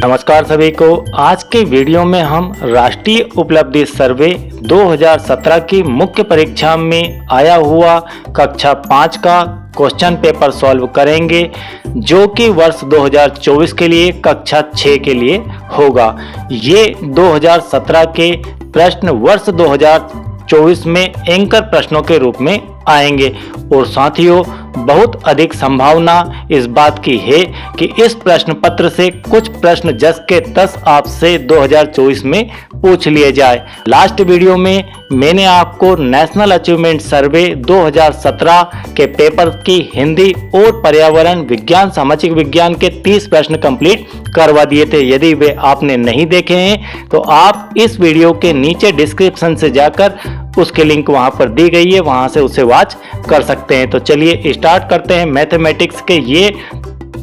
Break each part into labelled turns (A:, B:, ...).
A: नमस्कार सभी को। आज के वीडियो में हम राष्ट्रीय उपलब्धि सर्वे 2017 की मुख्य परीक्षा में आया हुआ कक्षा 5 का क्वेश्चन पेपर सॉल्व करेंगे, जो कि वर्ष 2024 के लिए कक्षा 6 के लिए होगा। ये 2017 के प्रश्न वर्ष 2024 में एंकर प्रश्नों के रूप में आएंगे और साथियों बहुत अधिक संभावना इस बात की है कि इस प्रश्न पत्र से कुछ प्रश्न 10 के 10 आपसे 2024 में पूछ लिए जाए। लास्ट वीडियो में मैंने आपको नेशनल अचीवमेंट सर्वे 2017 के पेपर की हिंदी और पर्यावरण विज्ञान सामाजिक विज्ञान के 30 प्रश्न कंप्लीट करवा दिए थे। यदि वे आपने नहीं देखे हैं तो आप इस वीडियो के नीचे डिस्क्रिप्शन से जाकर उसकी लिंक वहां पर दी गई है, वहां से उसे वॉच कर सकते हैं। तो चलिए स्टार्ट करते हैं मैथमेटिक्स के ये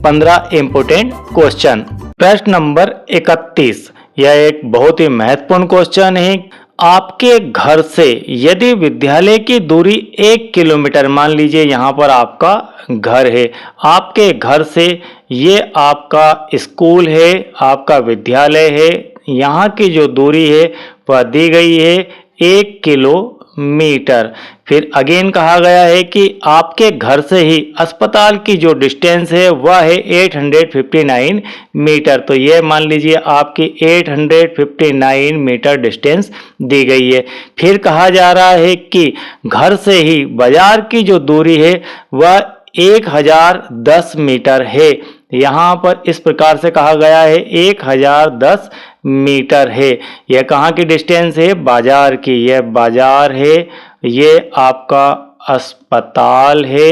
A: 15 इंपोर्टेंट क्वेश्चन। प्रश्न नंबर 31, यह एक बहुत ही महत्वपूर्ण क्वेश्चन है। आपके घर से यदि विद्यालय की दूरी 1 किलोमीटर, मान लीजिए यहाँ पर आपका घर है, आपके घर से ये आपका स्कूल है, आपका विद्यालय है, यहाँ की जो दूरी है वह दी गई है 1 किलोमीटर। फिर अगेन कहा गया है कि आपके घर से ही अस्पताल की जो डिस्टेंस है वह है 859 मीटर। तो ये मान लीजिए आपकी 859 मीटर डिस्टेंस दी गई है। फिर कहा जा रहा है कि घर से ही बाजार की जो दूरी है वह 1010 मीटर है। यहाँ पर इस प्रकार से कहा गया है 1010 मीटर है। यह कहाँ की डिस्टेंस है? बाजार की। यह बाजार है, ये आपका अस्पताल है,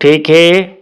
A: ठीक है।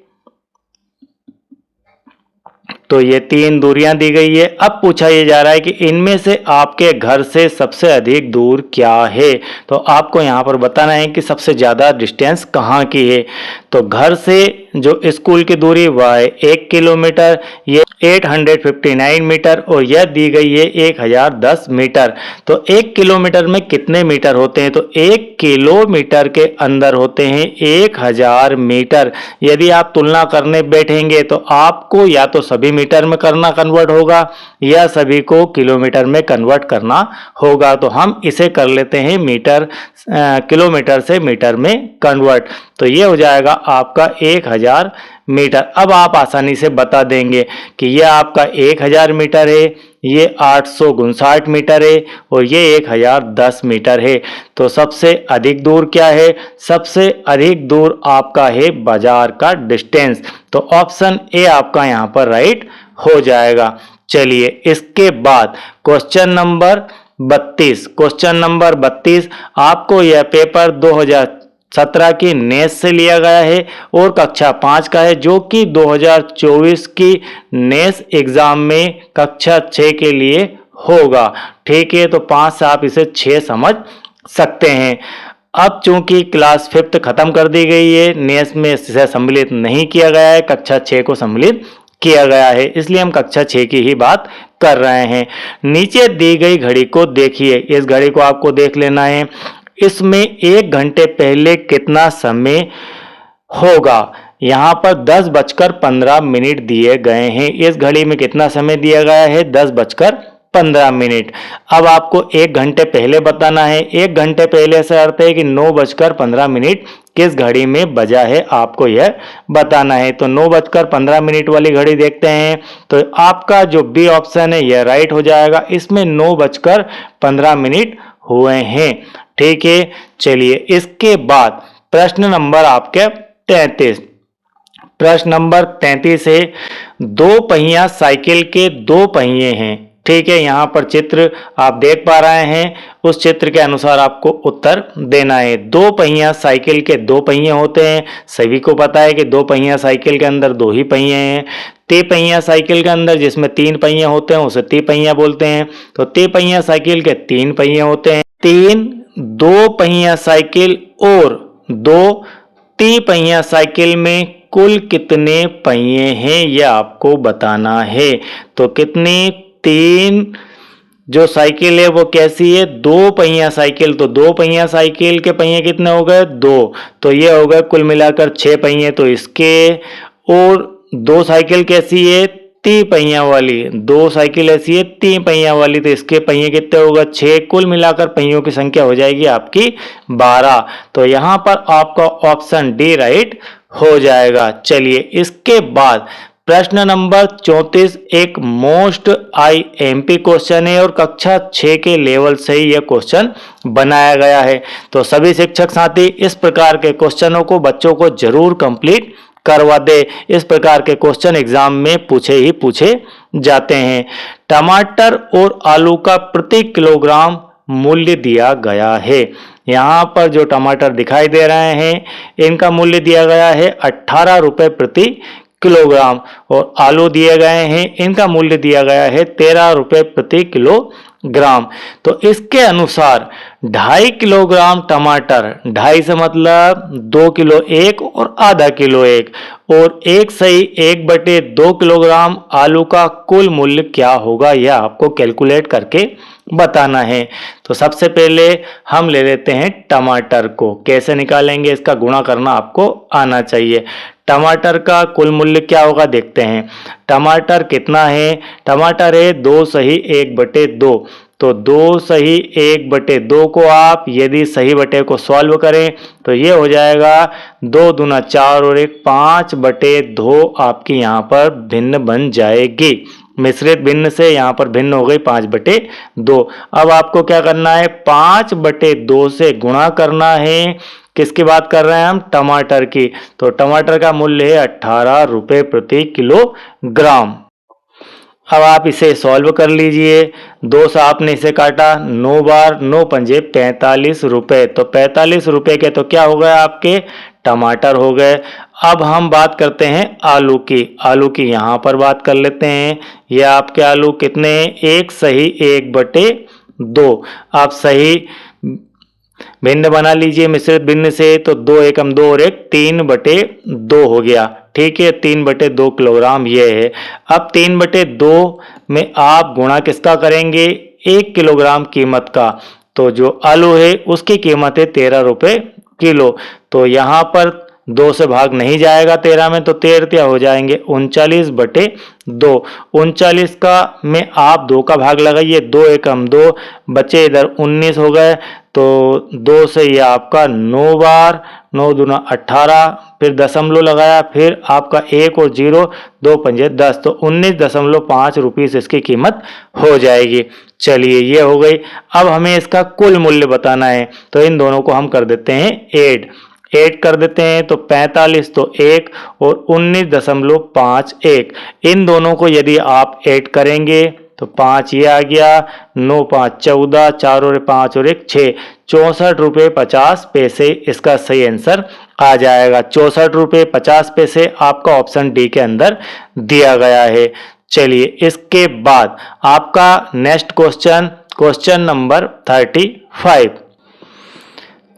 A: तो ये 3 दूरियां दी गई है। अब पूछा ये जा रहा है कि इनमें से आपके घर से सबसे अधिक दूर क्या है। तो आपको यहाँ पर बताना है कि सबसे ज़्यादा डिस्टेंस कहाँ की है। तो घर से जो स्कूल की दूरी वह है 1 किलोमीटर, ये 859 मीटर और यह दी गई है 1010 मीटर। तो 1 किलोमीटर में कितने मीटर होते हैं? तो 1 किलोमीटर के अंदर होते हैं 1000 मीटर। यदि आप तुलना करने बैठेंगे तो आपको या तो सभी मीटर में करना कन्वर्ट होगा या सभी को किलोमीटर में कन्वर्ट करना होगा। तो हम इसे कर लेते हैं मीटर, किलोमीटर से मीटर में कन्वर्ट। तो ये हो जाएगा आपका 1000 मीटर। अब आप आसानी से बता देंगे कि यह आपका 1000 मीटर है, ये 859 मीटर है और ये 1010 मीटर है। तो सबसे अधिक दूर क्या है? सबसे अधिक दूर आपका है बाजार का डिस्टेंस। तो ऑप्शन ए आपका यहाँ पर राइट हो जाएगा। चलिए इसके बाद क्वेश्चन नंबर 32। क्वेश्चन नंबर 32 आपको यह पेपर 2017 की नेस से लिया गया है और कक्षा 5 का है, जो कि 2024 की नेस एग्जाम में कक्षा 6 के लिए होगा, ठीक है। तो 5 से आप इसे 6 समझ सकते हैं। अब चूंकि क्लास 5th खत्म कर दी गई है, नेस में इसे सम्मिलित नहीं किया गया है, कक्षा 6 को सम्मिलित किया गया है, इसलिए हम कक्षा 6 की ही बात कर रहे हैं। नीचे दी गई घड़ी को देखिए, इस घड़ी को आपको देख लेना है। इसमें 1 घंटे पहले कितना समय होगा? यहाँ पर 10:15 दिए गए हैं। इस घड़ी में कितना समय दिया गया है? 10:15। अब आपको 1 घंटे पहले बताना है। 1 घंटे पहले से अर्थ है कि 9:15 किस घड़ी में बजा है, आपको यह बताना है। तो 9:15 वाली घड़ी देखते हैं तो आपका जो बी ऑप्शन है यह राइट हो जाएगा। इसमें 9:15 हुए हैं, ठीक है। चलिए इसके बाद प्रश्न नंबर आपके 33। प्रश्न नंबर 33 है, 2 पहिया साइकिल के 2 पहिए हैं, ठीक है। यहाँ पर चित्र आप देख पा रहे हैं, उस चित्र के अनुसार आपको उत्तर देना है। 2 पहिया साइकिल के 2 पहिए होते हैं। सभी को पता है कि 2 पहिया साइकिल के अंदर 2 ही पहिए हैं। तिपहिया साइकिल के अंदर जिसमें 3 पहिए होते हैं उसे तिपहिया बोलते हैं। तो तिपहिया साइकिल के 3 पहिए होते हैं। 3 2 पहिया साइकिल और 2 तिपहिया साइकिल में कुल कितने पहिए हैं यह आपको बताना है। तो कितने? 3 जो साइकिल है वो कैसी है, दो पहिया साइकिल। तो दो पहिया साइकिल के पहिए कितने हो गए, दो। तो ये हो गए कुल मिलाकर 6 पहिए तो इसके। और दो साइकिल कैसी है, तीन पहिया वाली। दो साइकिल ऐसी है तीन पहिया वाली, तो इसके पहिए कितने होगा, 6। कुल मिलाकर पहियों की संख्या हो जाएगी आपकी 12। तो यहां पर आपका ऑप्शन डी राइट हो जाएगा। चलिए इसके बाद प्रश्न नंबर 34 एक मोस्ट आईएमपी क्वेश्चन है और कक्षा 6 के लेवल से ही यह क्वेश्चन बनाया गया है। तो सभी शिक्षक साथी इस प्रकार के क्वेश्चनों को बच्चों को जरूर कंप्लीट करवा दे। इस प्रकार के क्वेश्चन एग्जाम में पूछे ही पूछे जाते हैं। टमाटर और आलू का प्रति किलोग्राम मूल्य दिया गया है। यहाँ पर जो टमाटर दिखाई दे रहे हैं इनका मूल्य दिया गया है 18 रुपए प्रति किलोग्राम, और आलू दिए गए हैं इनका मूल्य दिया गया है 13 रुपए प्रति किलोग्राम। तो इसके अनुसार 2.5 किलोग्राम टमाटर, 2.5 से मतलब 2 किलो एक और आधा किलो एक, और 1/2 किलोग्राम आलू का कुल मूल्य क्या होगा यह आपको कैलकुलेट करके बताना है। तो सबसे पहले हम ले लेते हैं टमाटर को। कैसे निकालेंगे, इसका गुणा करना आपको आना चाहिए। टमाटर का कुल मूल्य क्या होगा देखते हैं। टमाटर कितना है, टमाटर है 2 सही 1/2। तो 2 सही 1/2 को आप यदि सही बटे को सॉल्व करें तो ये हो जाएगा 2 दूना 4 और 1 5/2 आपकी यहाँ पर भिन्न बन जाएगी। मिश्रित भिन्न से यहाँ पर भिन्न हो गई 5/2। अब आपको क्या करना है, 5/2 से गुणा करना है। किसकी बात कर रहे हैं हम, टमाटर की। तो टमाटर का मूल्य है 18 रुपए प्रति किलोग्राम। अब आप इसे सॉल्व कर लीजिए। 2 से आपने इसे काटा, 9 बार 9 पंजे 45 रुपए। तो 45 रुपए के तो क्या हो गए आपके टमाटर हो गए। अब हम बात करते हैं आलू की। आलू की यहाँ पर बात कर लेते हैं। ये आपके आलू कितने हैं, 1 सही 1/2। आप सही भिन्न बना लीजिए मिश्रित भिन्न से। तो 2 एकम 2 और 1 3/2 हो गया। ठीक है, 3/2 किलोग्राम ये है। अब 3/2 में आप गुणा किसका करेंगे, 1 किलोग्राम कीमत का। तो जो आलू है उसकी कीमत है 13 रुपए किलो। तो यहाँ पर 2 से भाग नहीं जाएगा 13 में, तो 13 हो जाएंगे 39/2। 39 का में आप 2 का भाग लगाइए, 2 एकम 2 बचे इधर 19 हो गए। तो 2 से ये आपका 9 बार 9 दूना 18, फिर दशमलव लगाया, फिर आपका 1 और 0 2 पंजे 10। तो 19.5 रुपीस इसकी कीमत हो जाएगी। चलिए ये हो गई। अब हमें इसका कुल मूल्य बताना है, तो इन दोनों को हम कर देते हैं ऐड कर देते हैं। तो 45 तो 1 और 19.51, इन दोनों को यदि आप ऐड करेंगे तो 5 ये आ गया, 9 5 14, 4 और 5 और 1 6, 64 रुपये 50 पैसे इसका सही आंसर आ जाएगा। 64 रुपये 50 पैसे आपका ऑप्शन डी के अंदर दिया गया है। चलिए इसके बाद आपका next question number 35।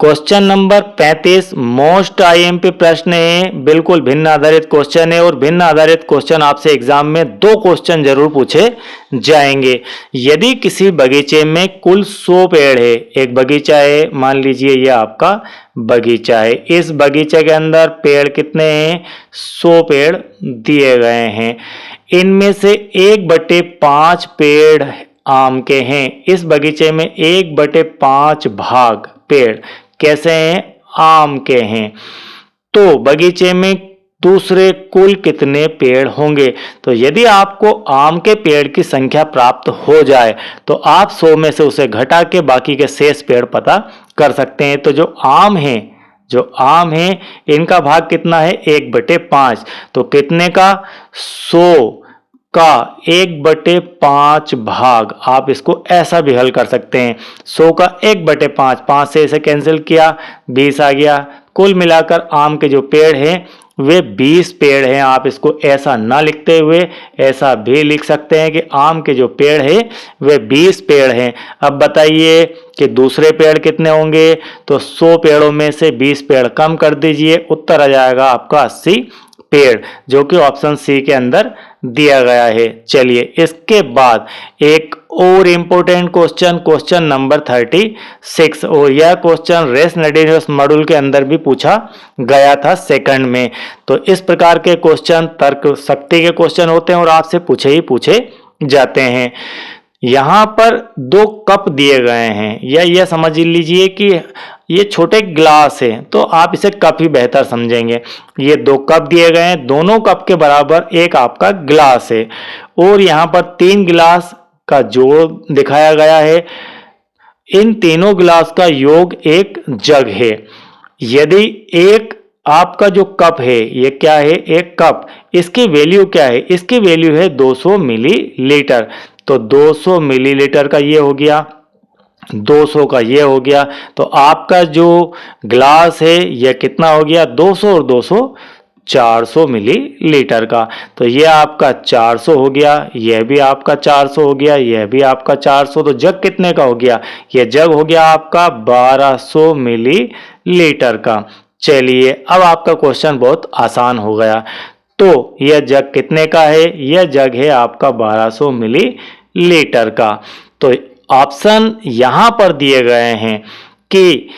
A: Question number 35 most IMP प्रश्न है, बिल्कुल भिन्न आधारित क्वेश्चन है। और भिन्न आधारित क्वेश्चन आपसे एग्जाम में 2 क्वेश्चन जरूर पूछे जाएंगे। यदि किसी बगीचे में कुल 100 पेड़ है, एक बगीचा है, मान लीजिए ये आपका बगीचा है। इस बगीचे के अंदर पेड़ कितने हैं, 100 पेड़ दिए गए हैं। इनमें से 1/5 पेड़ आम के हैं। इस बगीचे में 1/5 भाग पेड़ कैसे हैं, आम के हैं। तो बगीचे में दूसरे कुल कितने पेड़ होंगे। तो यदि आपको आम के पेड़ की संख्या प्राप्त हो जाए तो आप 100 में से उसे घटा के बाकी के शेष पेड़ पता कर सकते हैं। तो जो आम है इनका भाग कितना है, 1/5। तो कितने का, 100 का 1/5 भाग। आप इसको ऐसा भी हल कर सकते हैं, 100 का 1/5, 5 से इसे कैंसिल किया 20 आ गया। कुल मिलाकर आम के जो पेड़ हैं वे 20 पेड़ हैं। आप इसको ऐसा ना लिखते हुए ऐसा भी लिख सकते हैं कि आम के जो पेड़ हैं वे 20 पेड़ हैं। अब बताइए कि दूसरे पेड़ कितने होंगे। तो 100 पेड़ों में से 20 पेड़ कम कर दीजिए, उत्तर आ जाएगा आपका 80 पेड़, जो कि ऑप्शन सी के अंदर दिया गया है। चलिए इसके बाद एक और इम्पोर्टेंट क्वेश्चन, क्वेश्चन नंबर 36, और यह क्वेश्चन रेस नडीनियस मॉड्यूल के अंदर भी पूछा गया था सेकंड में। तो इस प्रकार के क्वेश्चन तर्क शक्ति के क्वेश्चन होते हैं और आपसे पूछे ही पूछे जाते हैं। यहाँ पर दो कप दिए गए हैं, या यह समझ लीजिए कि ये छोटे ग्लास है, तो आप इसे कप ही बेहतर समझेंगे। ये दो कप दिए गए हैं, दोनों कप के बराबर एक आपका ग्लास है, और यहाँ पर 3 गिलास का जोड़ दिखाया गया है। इन तीनों गिलास का योग एक जग है। यदि एक आपका जो कप है, ये क्या है, एक कप, इसकी वैल्यू क्या है, इसकी वैल्यू है 200 मिलीलीटर। तो 200 मिलीलीटर का ये हो गया, 200 का ये हो गया, तो आपका जो ग्लास है यह कितना हो गया, 200 और 200 400 मिलीलीटर का। तो ये आपका 400 हो गया, यह भी आपका 400 हो गया, यह भी आपका 400। तो जग कितने का हो गया, यह जग हो गया आपका 1200 मिलीलीटर का। चलिए अब आपका क्वेश्चन बहुत आसान हो गया। तो यह जग कितने का है, यह जग है आपका 1200 मिलीलीटर का। तो ऑप्शन यहां पर दिए गए हैं कि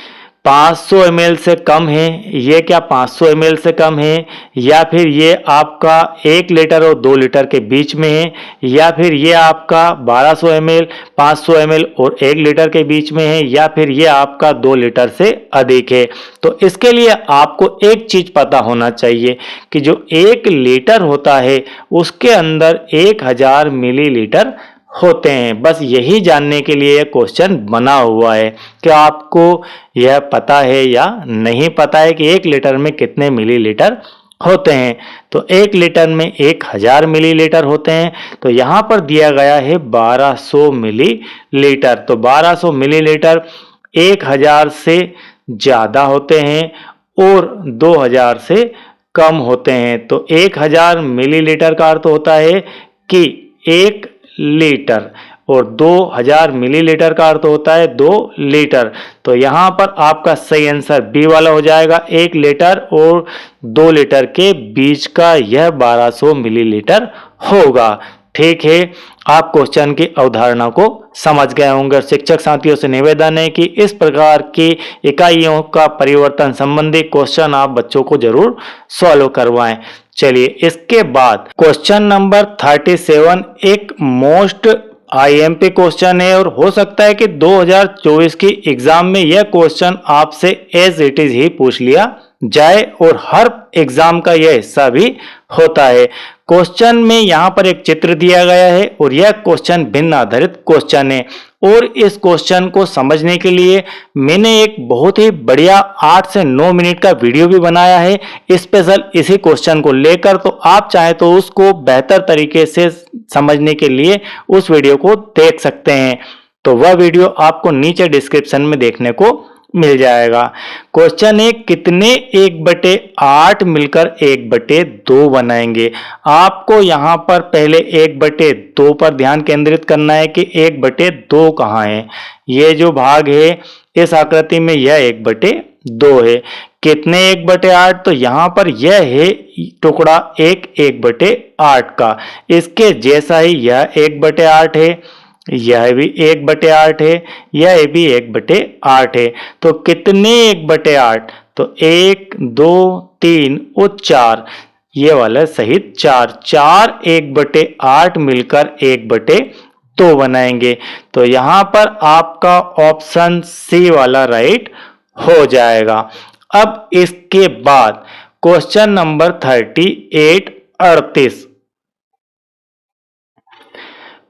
A: 500 ml से कम है, ये क्या 500 ml से कम है, या फिर ये आपका 1 लीटर और 2 लीटर के बीच में है, या फिर ये आपका 1200 ml 500 ml और 1 लीटर के बीच में है, या फिर ये आपका 2 लीटर से अधिक है। तो इसके लिए आपको एक चीज पता होना चाहिए कि जो 1 लीटर होता है उसके अंदर 1000 मिलीलीटर होते हैं। बस यही जानने के लिए यह क्वेश्चन बना हुआ है कि आपको यह पता है या नहीं पता है कि 1 लीटर में कितने मिलीलीटर होते हैं। तो 1 लीटर में 1000 मिलीलीटर होते हैं। तो यहाँ पर दिया गया है 1200 मिलीलीटर। तो 1200 मिलीलीटर 1000 से ज़्यादा होते हैं और 2000 से कम होते हैं। तो 1000 मिलीलीटर का अर्थ होता है कि 1 लीटर, और 2000 मिलीलीटर का अर्थ होता है 2 लीटर। तो यहाँ पर आपका सही आंसर बी वाला हो जाएगा। 1 लीटर और 2 लीटर के बीच का यह 1200 मिलीलीटर होगा। ठीक है, आप क्वेश्चन की अवधारणा को समझ गए होंगे। शिक्षक साथियों से निवेदन है कि इस प्रकार की इकाइयों का परिवर्तन संबंधी क्वेश्चन आप बच्चों को जरूर सॉल्व करवाएं। चलिए इसके बाद क्वेश्चन नंबर 37 एक मोस्ट आईएमपी क्वेश्चन है, और हो सकता है कि 2024 की एग्जाम में यह क्वेश्चन आपसे एज इट इज ही पूछ लिया जाए, और हर एग्जाम का यह हिस्सा भी होता है। क्वेश्चन में यहाँ पर एक चित्र दिया गया है और यह क्वेश्चन भिन्न आधारित क्वेश्चन है, और इस क्वेश्चन को समझने के लिए मैंने एक बहुत ही बढ़िया 8 से 9 मिनट का वीडियो भी बनाया है स्पेशल इसी क्वेश्चन को लेकर। तो आप चाहे तो उसको बेहतर तरीके से समझने के लिए उस वीडियो को देख सकते हैं। तो वह वीडियो आपको नीचे डिस्क्रिप्शन में देखने को मिल जाएगा। क्वेश्चन है, कितने 1/8 मिलकर 1/2 बनाएंगे। आपको यहां पर पहले 1/2 पर ध्यान केंद्रित करना है कि 1/2 कहाँ है। ये जो भाग है इस आकृति में यह 1/2 है। कितने 1/8, तो यहां पर यह है टुकड़ा 1/8 का, इसके जैसा ही यह 1/8 है, यह भी 1/8 है, यह भी 1/8 है। तो कितने 1/8, तो 1 2 3 और 4, ये वाला सहित 4 1/8 मिलकर 1/2 बनाएंगे। तो यहां पर आपका ऑप्शन सी वाला राइट हो जाएगा। अब इसके बाद क्वेश्चन नंबर 38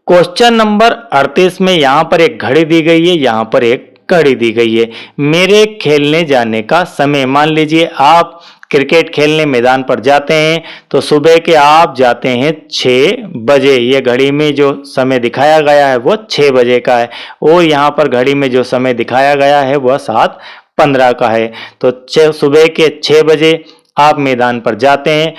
A: क्वेश्चन नंबर 38 में यहां पर एक घड़ी दी गई है, यहां पर एक घड़ी दी गई है। मेरे खेलने जाने का समय, मान लीजिए आप क्रिकेट खेलने मैदान पर जाते हैं, तो सुबह के आप जाते हैं 6 बजे। ये घड़ी में जो समय दिखाया गया है वो 6 बजे का है, और यहाँ पर घड़ी में जो समय दिखाया गया है वह 7:15 का है। तो सुबह के 6 बजे आप मैदान पर जाते हैं,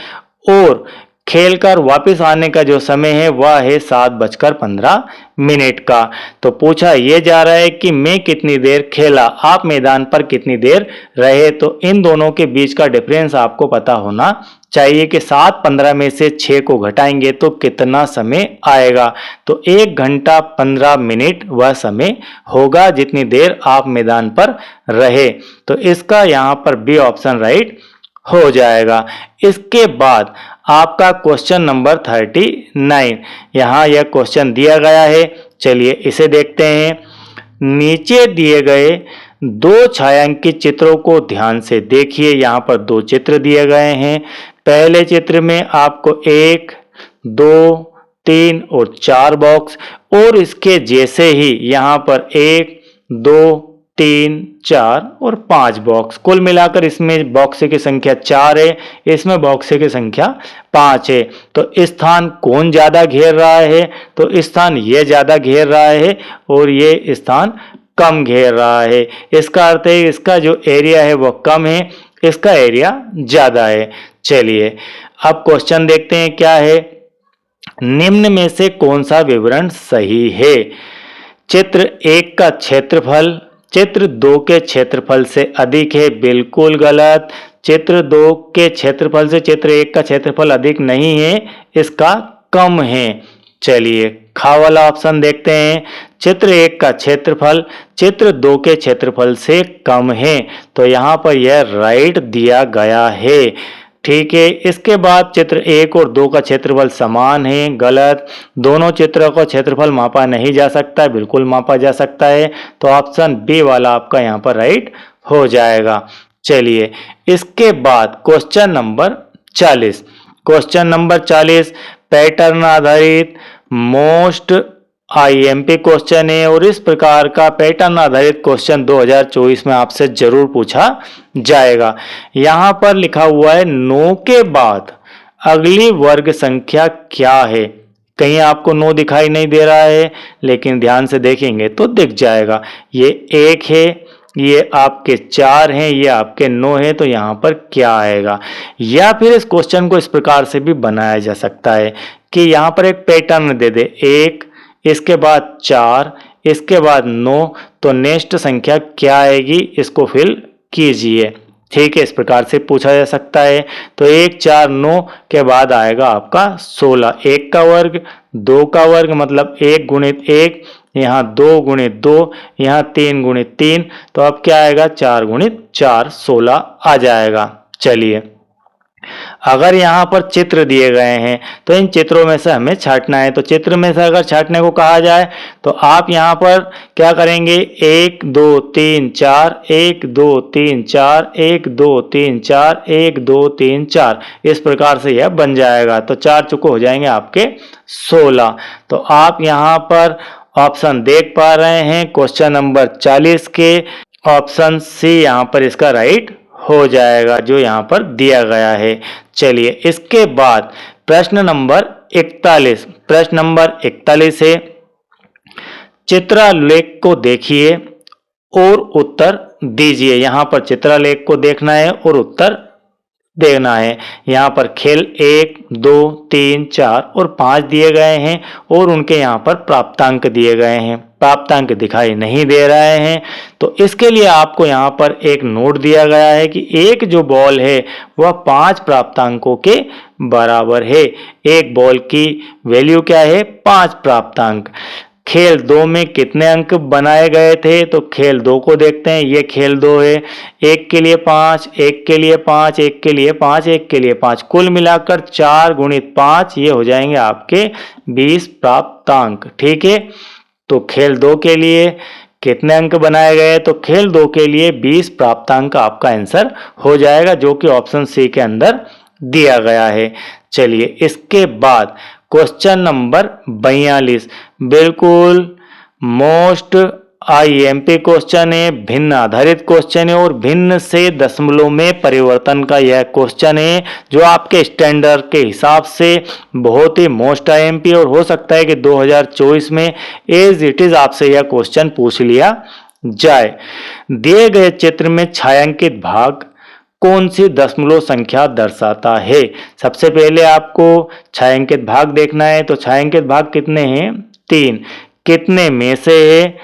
A: और खेलकर वापस आने का जो समय है वह है 7:15 का। तो पूछा ये जा रहा है कि मैं कितनी देर खेला, आप मैदान पर कितनी देर रहे। तो इन दोनों के बीच का डिफरेंस आपको पता होना चाहिए कि 7:15 में से 6 को घटाएंगे तो कितना समय आएगा। तो 1 घंटा 15 मिनट वह समय होगा जितनी देर आप मैदान पर रहे। तो इसका यहाँ पर बी ऑप्शन राइट हो जाएगा। इसके बाद आपका क्वेश्चन नंबर 39, यहाँ यह क्वेश्चन दिया गया है। चलिए इसे देखते हैं। नीचे दिए गए दो छायांकित चित्रों को ध्यान से देखिए। यहाँ पर दो चित्र दिए गए हैं। पहले चित्र में आपको 1, 2, 3 और 4 बॉक्स, और इसके जैसे ही यहाँ पर 1, 2, 3, 4 और 5 बॉक्स, कुल मिलाकर इसमें बॉक्स की संख्या 4 है, इसमें बॉक्स की संख्या 5 है। तो स्थान कौन ज्यादा घेर रहा है, तो स्थान ये ज्यादा घेर रहा है और ये स्थान कम घेर रहा है। इसका अर्थ है इसका जो एरिया है वो कम है, इसका एरिया ज्यादा है। चलिए अब क्वेश्चन देखते हैं क्या है। निम्न में से कौन सा विवरण सही है। चित्र 1 का क्षेत्रफल चित्र 2 के क्षेत्रफल से अधिक है, बिल्कुल गलत। चित्र 2 के क्षेत्रफल से चित्र 1 का क्षेत्रफल अधिक नहीं है, इसका कम है। चलिए खा वाला ऑप्शन देखते हैं। चित्र 1 का क्षेत्रफल चित्र 2 के क्षेत्रफल से कम है, तो यहाँ पर यह राइट दिया गया है। ठीक है। इसके बाद चित्र 1 और 2 का क्षेत्रफल समान है, गलत। दोनों चित्रों का क्षेत्रफल मापा नहीं जा सकता, बिल्कुल मापा जा सकता है। तो ऑप्शन बी वाला आपका यहाँ पर राइट हो जाएगा। चलिए इसके बाद question number 40। Question number 40 pattern आधारित मोस्ट आईएमपी क्वेश्चन है, और इस प्रकार का पैटर्न आधारित क्वेश्चन 2024 में आपसे जरूर पूछा जाएगा। यहाँ पर लिखा हुआ है 9 के बाद अगली वर्ग संख्या क्या है। कहीं आपको 9 दिखाई नहीं दे रहा है, लेकिन ध्यान से देखेंगे तो दिख जाएगा। ये 1 है, ये आपके 4 हैं, ये आपके 9 है, तो यहाँ पर क्या आएगा। या फिर इस क्वेश्चन को इस प्रकार से भी बनाया जा सकता है कि यहाँ पर एक पैटर्न दे दे, 1, इसके बाद 4, इसके बाद 9, तो नेक्स्ट संख्या क्या आएगी, इसको फिल कीजिए। ठीक है, इस प्रकार से पूछा जा सकता है। तो 1, 4, 9 के बाद आएगा आपका 16। 1 का वर्ग, 2 का वर्ग मतलब 1 गुणित 1, यहाँ 2 गुणित 2, यहाँ 3 गुणित 3, तो अब क्या आएगा 4 गुणित 4, 16 आ जाएगा। चलिए अगर यहाँ पर चित्र दिए गए हैं तो इन चित्रों में से हमें छांटना है। तो चित्र में से अगर छांटने को कहा जाए तो आप यहाँ पर क्या करेंगे, 1 2 3 4, 1 2 3 4, 1 2 3 4, 1 2 3 4, इस प्रकार से यह बन जाएगा। तो 4 चुके हो जाएंगे आपके 16। तो आप यहाँ पर ऑप्शन देख पा रहे हैं क्वेश्चन नंबर 40 के ऑप्शन सी यहाँ पर इसका राइट हो जाएगा, जो यहाँ पर दिया गया है। चलिए इसके बाद प्रश्न नंबर 41। प्रश्न नंबर 41 है, चित्रालेख को देखिए और उत्तर दीजिए। यहाँ पर चित्रालेख को देखना है और उत्तर देना है। यहाँ पर खेल 1 2 3 4 और 5 दिए गए हैं और उनके यहाँ पर प्राप्तांक दिए गए हैं। प्राप्तांक दिखाई नहीं दे रहे हैं, तो इसके लिए आपको यहाँ पर एक नोट दिया गया है कि एक जो बॉल है वह 5 प्राप्तांकों के बराबर है। एक बॉल की वैल्यू क्या है, 5 प्राप्तांक। खेल 2 में कितने अंक बनाए गए थे, तो खेल 2 को देखते हैं। ये खेल 2 है, 1 के लिए 5, 1 के लिए 5, 1 के लिए 5, 1 के लिए 5, कुल मिलाकर 4 गुणित 5, ये हो जाएंगे आपके 20 प्राप्तांक। ठीक है, तो खेल 2 के लिए कितने अंक बनाए गए, तो खेल 2 के लिए 20 प्राप्तांक आपका आंसर हो जाएगा, जो कि ऑप्शन सी के अंदर दिया गया है। चलिए इसके बाद क्वेश्चन नंबर 42 बिल्कुल मोस्ट आईएमपी क्वेश्चन है, भिन्न आधारित क्वेश्चन है और भिन्न से दशमलव में परिवर्तन का यह क्वेश्चन है, जो आपके स्टैंडर्ड के हिसाब से बहुत ही मोस्ट आईएमपी, और हो सकता है कि 2024 में एज इट इज आपसे यह क्वेश्चन पूछ लिया जाए। दिए गए चित्र में छायांकित भाग कौन सी दशमलव संख्या दर्शाता है। सबसे पहले आपको छायांकित भाग देखना है। तो छायांकित भाग कितने हैं? 3। कितने में से है?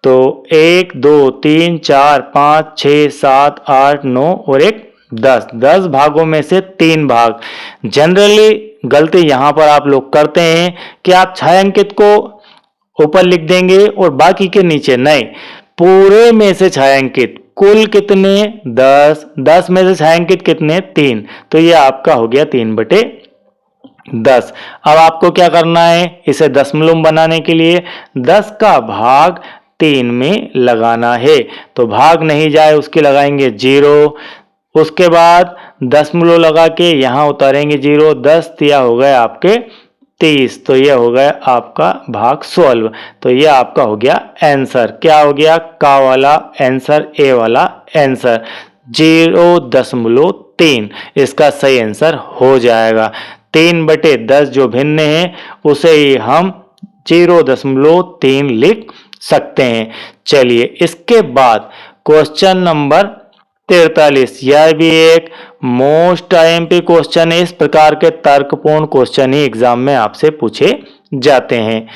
A: तो 1 2 3 4 5 6 7 8 9 और एक 10। 10 भागों में से 3 भाग। जनरली गलती यहाँ पर आप लोग करते हैं कि आप छायांकित को ऊपर लिख देंगे और बाकी के नीचे। नहीं, पूरे में से छायांकित कुल कितने? 10। 10 में से छायांकित कितने? 3। तो ये आपका हो गया 3/10। अब आपको क्या करना है? इसे दशमलव बनाने के लिए 10 का भाग 3 में लगाना है। तो भाग नहीं जाए उसके लगाएंगे 0। उसके बाद दशमलव लगा के यहाँ उतारेंगे 0। 10 दिया हो गए आपके 30। तो ये हो गया आपका भाग 16। तो ये आपका हो गया आंसर। क्या हो गया? का वाला आंसर, ए वाला आंसर 0.3 इसका सही आंसर हो जाएगा। 3/10 जो भिन्न है उसे ही हम 0.3 लिख सकते हैं। चलिए इसके बाद क्वेश्चन नंबर 43। यह भी एक मोस्ट आईएमपी क्वेश्चन है। इस प्रकार के तर्कपूर्ण क्वेश्चन ही एग्जाम में आपसे पूछे जाते हैं।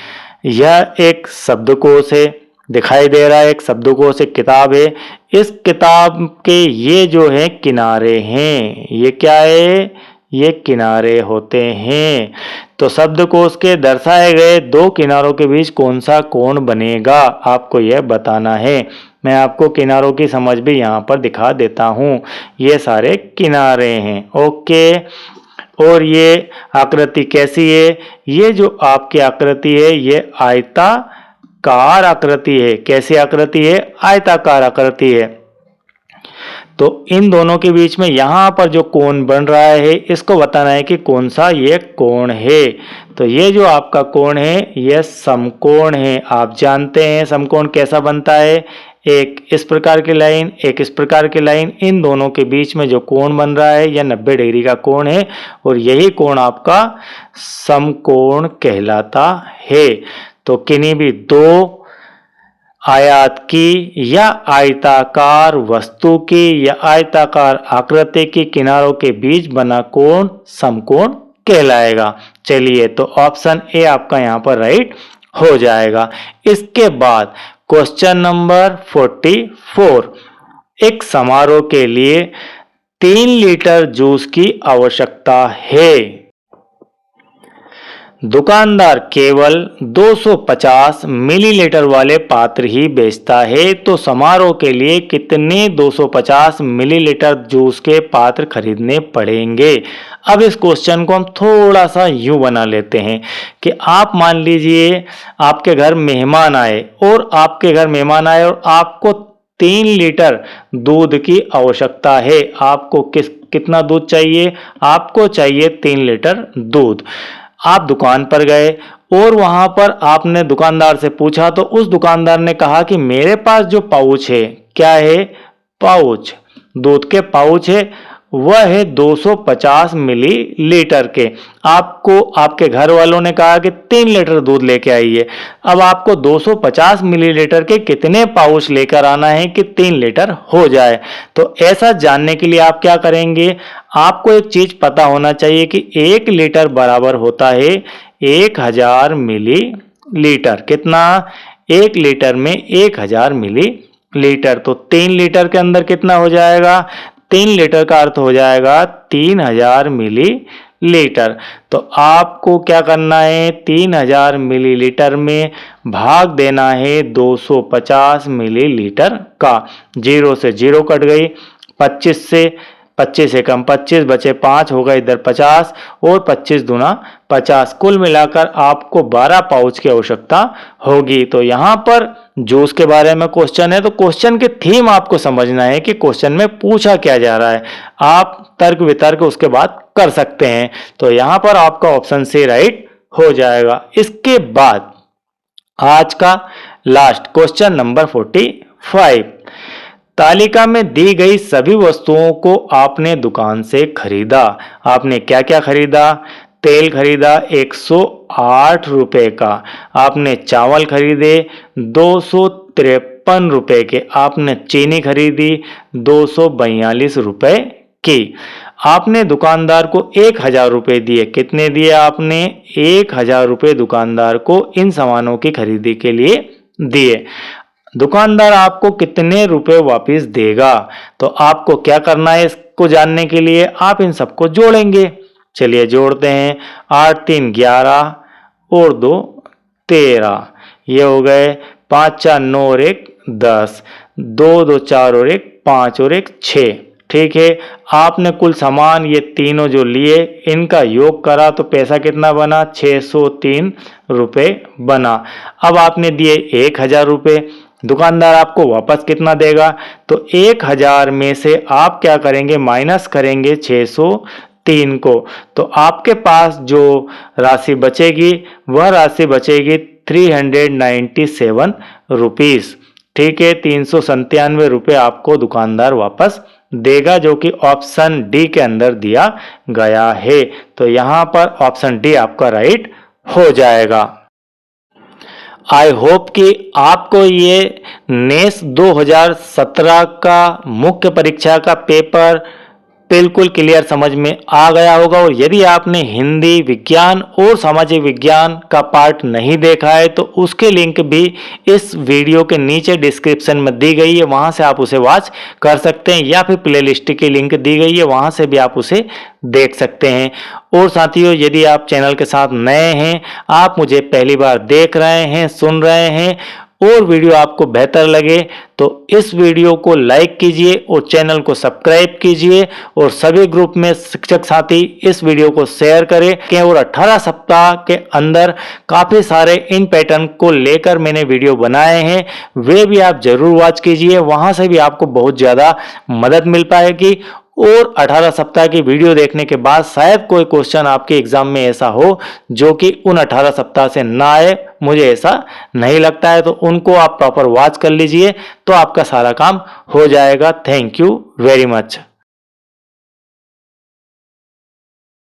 A: यह एक शब्दकोश है, दिखाई दे रहा है एक शब्दकोश, एक किताब है। इस किताब के ये जो है किनारे हैं, ये क्या है? ये किनारे होते हैं। तो शब्दकोश के दर्शाए गए दो किनारों के बीच कौन सा कोण बनेगा, आपको यह बताना है। मैं आपको किनारों की समझ भी यहाँ पर दिखा देता हूँ। ये सारे किनारे हैं, ओके। और ये आकृति कैसी है? ये जो आपकी आकृति है ये आयताकार आकृति है। कैसी आकृति है? आयताकार आकृति है। तो इन दोनों के बीच में यहाँ पर जो कोण बन रहा है इसको बताना है कि कौन सा ये कोण है। तो ये जो आपका कोण है यह समकोण है। आप जानते हैं समकोण कैसा बनता है? एक इस प्रकार की लाइन, एक इस प्रकार की लाइन, इन दोनों के बीच में जो कोण बन रहा है यह 90 डिग्री का कोण है और यही कोण आपका समकोण कहलाता है। तो किन्हीं भी दो आयत की या आयताकार वस्तु की या आयताकार आकृति की किनारों के बीच बना कोण समकोण कहलाएगा। चलिए तो ऑप्शन ए आपका यहाँ पर राइट हो जाएगा। इसके बाद क्वेश्चन नंबर 44। एक समारोह के लिए 3 लीटर जूस की आवश्यकता है। दुकानदार केवल 250 मिलीलीटर वाले पात्र ही बेचता है, तो समारोह के लिए कितने 250 मिलीलीटर जूस के पात्र खरीदने पड़ेंगे। अब इस क्वेश्चन को हम थोड़ा सा यूं बना लेते हैं कि आप मान लीजिए आपके घर मेहमान आए और आपको 3 लीटर दूध की आवश्यकता है। आपको कितना दूध चाहिए? आपको चाहिए 3 लीटर दूध। आप दुकान पर गए और वहां पर आपने दुकानदार से पूछा तो उस दुकानदार ने कहा कि मेरे पास जो पाउच है, क्या है? पाउच, दूध के पाउच है, वह है 250 मिलीलीटर के। आपको आपके घर वालों ने कहा कि 3 लीटर दूध लेके आइए। अब आपको 250 मिलीलीटर के कितने पाउच लेकर आना है कि 3 लीटर हो जाए। तो ऐसा जानने के लिए आप क्या करेंगे? आपको एक चीज पता होना चाहिए कि 1 लीटर बराबर होता है 1000 मिलीलीटर। कितना? 1 लीटर में 1000 मिलीलीटर। तो 3 लीटर के अंदर कितना हो जाएगा? 3 लीटर का अर्थ हो जाएगा 3000 मिलीलीटर। तो आपको क्या करना है? 3000 मिलीलीटर में भाग देना है 250 मिलीलीटर का। 0 से 0 कट गई, 25 से 25 से कम 25 बचे 5 होगा इधर 50 और 25 दूना 50। कुल मिलाकर आपको 12 पाउच की आवश्यकता होगी। तो यहाँ पर जूस के बारे में क्वेश्चन है, तो क्वेश्चन की थीम आपको समझना है कि क्वेश्चन में पूछा क्या जा रहा है। आप तर्क वितर्क उसके बाद कर सकते हैं। तो यहाँ पर आपका ऑप्शन सी राइट हो जाएगा। इसके बाद आज का लास्ट क्वेश्चन नंबर 45। तालिका में दी गई सभी वस्तुओं को आपने दुकान से खरीदा। आपने क्या क्या खरीदा? तेल खरीदा 108 रुपए का। आपने चावल खरीदे 253 रुपए के। आपने चीनी खरीदी 242 रुपए की आपने दुकानदार को 1000 रुपये दिए। कितने दिए आपने? 1000 रुपये दुकानदार को इन सामानों की खरीदी के लिए दिए। दुकानदार आपको कितने रुपए वापस देगा? तो आपको क्या करना है इसको जानने के लिए? आप इन सबको जोड़ेंगे। चलिए जोड़ते हैं। 8 3 11 और 2 13, ये हो गए 5 4 9 और 1 10, 2 2 4 और 1 5 और 1 6। ठीक है, आपने कुल सामान ये तीनों जो लिए इनका योग करा तो पैसा कितना बना? 603 रुपये बना। अब आपने दिए 1000 रुपये, दुकानदार आपको वापस कितना देगा? तो 1000 में से आप क्या करेंगे? माइनस करेंगे 603 को, तो आपके पास जो राशि बचेगी वह राशि बचेगी 397 रुपीस। ठीक है, 397 रुपये आपको दुकानदार वापस देगा, जो कि ऑप्शन डी के अंदर दिया गया है। तो यहाँ पर ऑप्शन डी आपका राइट हो जाएगा। आई होप कि आपको ये नेस 2017 का मुख्य परीक्षा का पेपर बिल्कुल क्लियर समझ में आ गया होगा। और यदि आपने हिंदी, विज्ञान और सामाजिक विज्ञान का पार्ट नहीं देखा है तो उसके लिंक भी इस वीडियो के नीचे डिस्क्रिप्शन में दी गई है, वहां से आप उसे वॉच कर सकते हैं, या फिर प्लेलिस्ट की लिंक दी गई है, वहां से भी आप उसे देख सकते हैं। और साथियों, यदि आप चैनल के साथ नए हैं, आप मुझे पहली बार देख रहे हैं, सुन रहे हैं और वीडियो आपको बेहतर लगे तो इस वीडियो को लाइक कीजिए और चैनल को सब्सक्राइब कीजिए और सभी ग्रुप में शिक्षक साथी इस वीडियो को शेयर करें। और 18 सप्ताह के अंदर काफ़ी सारे इन पैटर्न को लेकर मैंने वीडियो बनाए हैं, वे भी आप जरूर वॉच कीजिए, वहां से भी आपको बहुत ज़्यादा मदद मिल पाएगी। और 18 सप्ताह की वीडियो देखने के बाद शायद कोई क्वेश्चन आपके एग्जाम में ऐसा हो जो कि उन 18 सप्ताह से ना आए, मुझे ऐसा नहीं लगता है, तो उनको आप प्रॉपर वॉच कर लीजिए तो आपका सारा काम हो जाएगा। Thank you very much.